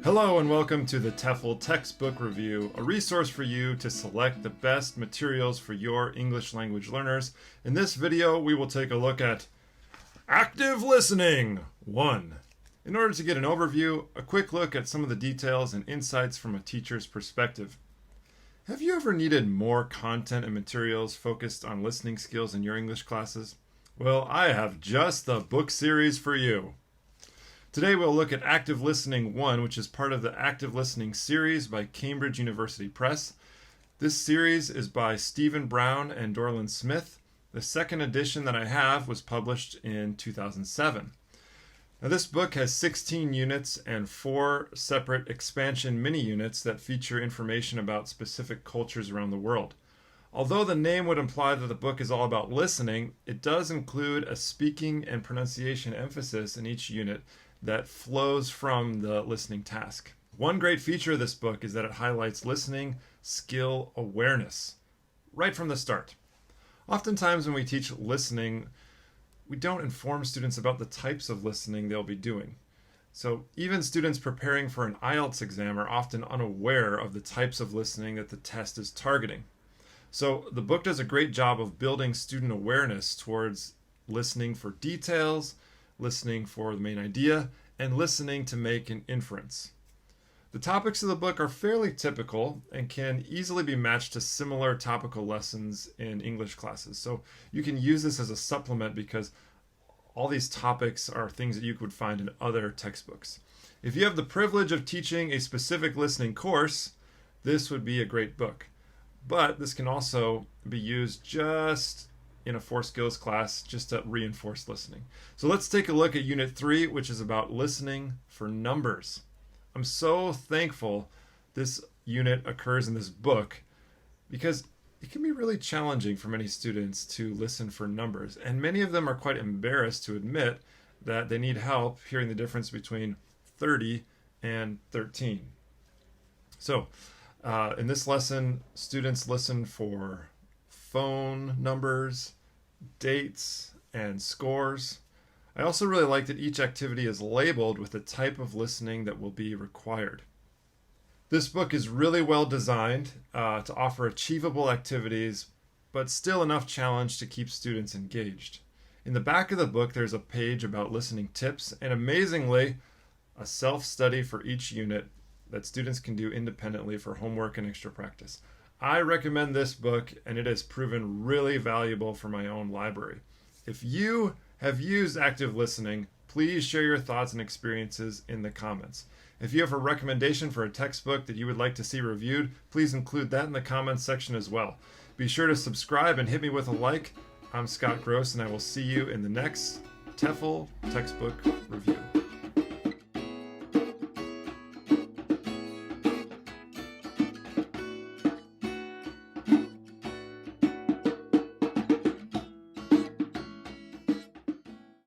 Hello and welcome to the TEFL Textbook Review, a resource for you to select the best materials for your English language learners. In this video, we will take a look at Active Listening 1. In order to get an overview, a quick look at some of the details and insights from a teacher's perspective. Have you ever needed more content and materials focused on listening skills in your English classes? Well, I have just the book series for you. Today we'll look at Active Listening 1, which is part of the Active Listening series by Cambridge University Press. This series is by Stephen Brown and Dorland Smith. The second edition that I have was published in 2007. Now this book has 16 units and 4 separate expansion mini-units that feature information about specific cultures around the world. Although the name would imply that the book is all about listening, it does include a speaking and pronunciation emphasis in each unit that flows from the listening task. One great feature of this book is that it highlights listening skill awareness right from the start. Oftentimes when we teach listening, we don't inform students about the types of listening they'll be doing. So even students preparing for an IELTS exam are often unaware of the types of listening that the test is targeting. So the book does a great job of building student awareness towards listening for details, listening for the main idea, and listening to make an inference. The topics of the book are fairly typical and can easily be matched to similar topical lessons in English classes. So you can use this as a supplement because all these topics are things that you could find in other textbooks. If you have the privilege of teaching a specific listening course, this would be a great book. But this can also be used just in a 4 skills class just to reinforce listening. So let's take a look at Unit 3, which is about listening for numbers. I'm so thankful this unit occurs in this book because it can be really challenging for many students to listen for numbers, and many of them are quite embarrassed to admit that they need help hearing the difference between 30 and 13. So in this lesson, students listen for phone numbers, dates, and scores. I also really like that each activity is labeled with the type of listening that will be required. This book is really well designed to offer achievable activities, but still enough challenge to keep students engaged. In the back of the book, there's a page about listening tips, and amazingly, a self-study for each unit that students can do independently for homework and extra practice. I recommend this book, and it has proven really valuable for my own library. If you have used active listening, please share your thoughts and experiences in the comments. If you have a recommendation for a textbook that you would like to see reviewed, please include that in the comments section as well. Be sure to subscribe and hit me with a like. I'm Scott Gross, and I will see you in the next TEFL textbook review.